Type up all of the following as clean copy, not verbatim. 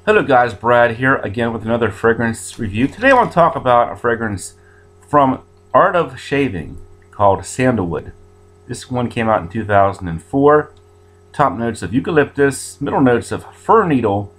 Hello guys, Brad here again with another fragrance review. Today I want to talk about a fragrance from Art of Shaving called Sandalwood. This one came out in 2004. Top notes of eucalyptus, middle notes of fir needle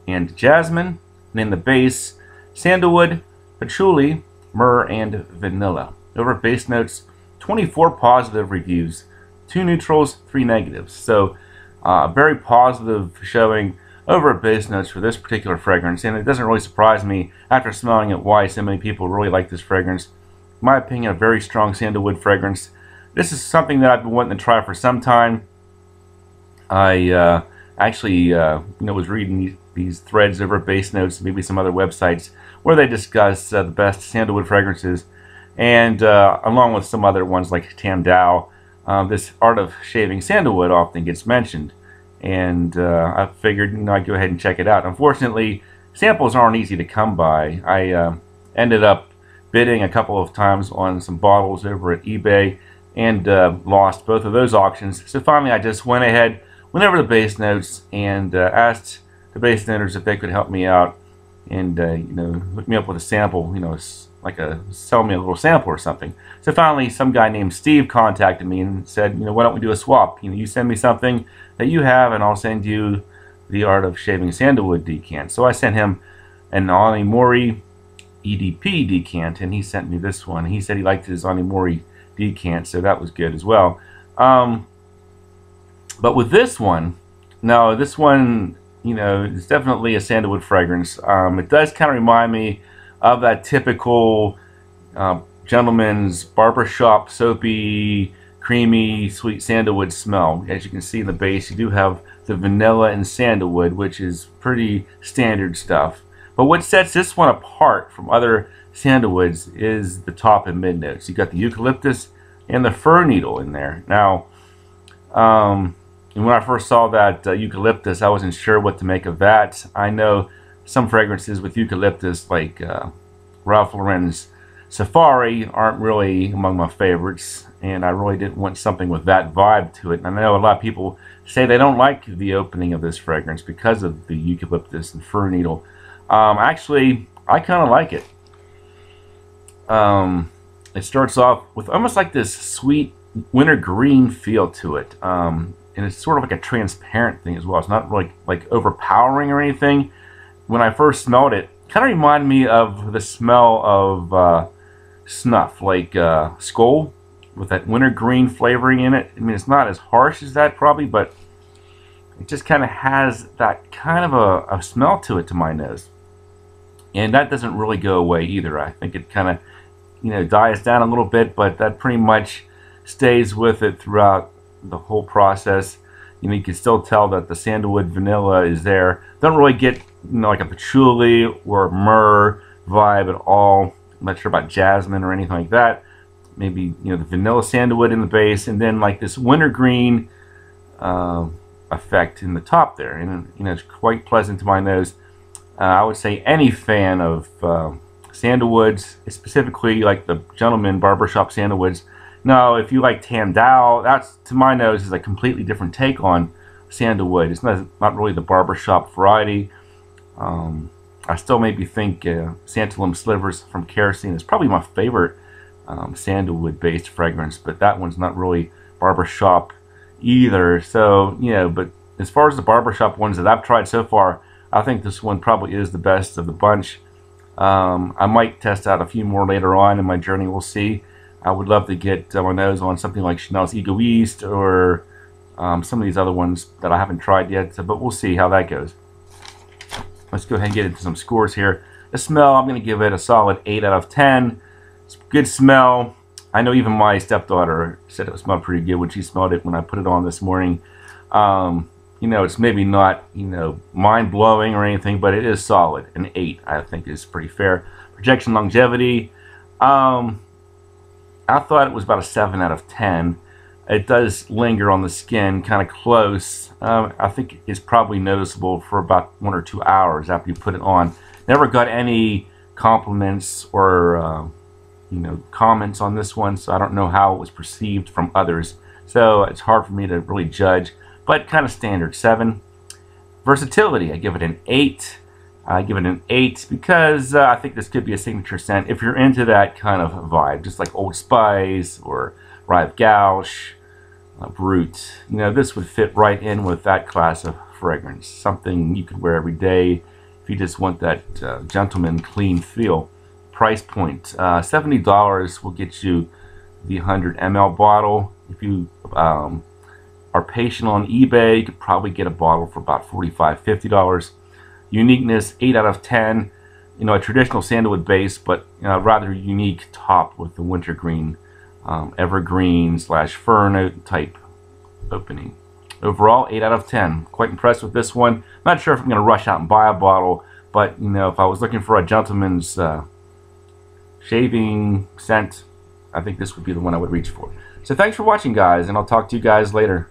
and jasmine, and in the base, sandalwood, patchouli, myrrh, and vanilla. Over base notes, 24 positive reviews, 2 neutrals, 3 negatives. So very positive showing over base notes for this particular fragrance, and it doesn't really surprise me after smelling it why so many people really like this fragrance. In my opinion, a very strong sandalwood fragrance. This is something that I've been wanting to try for some time. I actually was reading these threads over base notes, maybe some other websites where they discuss the best sandalwood fragrances, and along with some other ones like Tam Dao, this Art of Shaving Sandalwood often gets mentioned. And I figured, I'd go ahead and check it out. Unfortunately, samples aren't easy to come by. I ended up bidding a couple of times on some bottles over at eBay and lost both of those auctions. So finally, I just went ahead, went over the base notes, and asked the base noters if they could help me out and hook me up with a sample. Like sell me a little sample or something. So finally, some guy named Steve contacted me and said, why don't we do a swap? You send me something that you have, and I'll send you the Art of Shaving Sandalwood decant. So I sent him an Onimori EDP decant, and he sent me this one. He said he liked his Onimori decant, so that was good as well. But with this one, no, this one, it's definitely a sandalwood fragrance. It does kind of remind me of that typical gentleman's barbershop soapy, creamy, sweet sandalwood smell. As you can see in the base, you do have the vanilla and sandalwood, which is pretty standard stuff. But what sets this one apart from other sandalwoods is the top and mid notes. You got the eucalyptus and the fir needle in there. Now, when I first saw that eucalyptus, I wasn't sure what to make of that. I know some fragrances with eucalyptus, like Ralph Lauren's Safari, aren't really among my favorites, and I really didn't want something with that vibe to it. And I know a lot of people say they don't like the opening of this fragrance because of the eucalyptus and fir needle. Actually, I kind of like it. It starts off with almost like this sweet wintergreen feel to it, and it's sort of like a transparent thing as well. It's not really like overpowering or anything. When I first smelled it, kind of reminded me of the smell of snuff, like Skoal, with that wintergreen flavoring in it. I mean, it's not as harsh as that probably, but it just kind of has that kind of a smell to it to my nose. And that doesn't really go away either. I think it kind of, dies down a little bit, but that pretty much stays with it throughout the whole process. You can still tell that the sandalwood vanilla is there. Don't really get like a patchouli or myrrh vibe at all. I'm not sure about jasmine or anything like that. Maybe the vanilla sandalwood in the base, and then like this wintergreen effect in the top there, and it's quite pleasant to my nose. I would say any fan of sandalwoods, specifically like the gentleman barbershop sandalwoods. Now, if you like Tam Dao, that's, to my nose, is a completely different take on sandalwood. It's not really the barbershop variety. I still maybe think Santalum Slivers from Kerosene is probably my favorite sandalwood-based fragrance, but that one's not really barbershop either. So, but as far as the barbershop ones that I've tried so far, I think this one probably is the best of the bunch. I might test out a few more later on in my journey. We'll see. I would love to get my nose on something like Chanel's Egoist or some of these other ones that I haven't tried yet, but we'll see how that goes. Let's go ahead and get into some scores here. The smell, I'm going to give it a solid 8 out of 10. It's a good smell. I know even my stepdaughter said it smelled pretty good when she smelled it when I put it on this morning. It's maybe not, mind-blowing or anything, but it is solid. An 8, I think, is pretty fair. Projection longevity, I thought it was about a 7 out of 10. It does linger on the skin kind of close. I think it's probably noticeable for about 1 or 2 hours after you put it on. Never got any compliments or comments on this one, so I don't know how it was perceived from others. So it's hard for me to really judge, but kind of standard 7. Versatility, I give it an 8. I give it an 8 because I think this could be a signature scent if you're into that kind of vibe, just like Old Spice or Rive Gauche, Brut. You know, this would fit right in with that class of fragrance. Something you could wear every day if you just want that gentleman clean feel. Price point, $70 will get you the 100 ml bottle. If you are patient on eBay, you could probably get a bottle for about $45, $50. Uniqueness, 8 out of 10. You know, a traditional sandalwood base, but rather unique top with the wintergreen, evergreen / fern type opening. Overall, 8 out of 10. Quite impressed with this one. Not sure if I'm going to rush out and buy a bottle, but you know, if I was looking for a gentleman's shaving scent, I think this would be the one I would reach for. So thanks for watching, guys, and I'll talk to you guys later.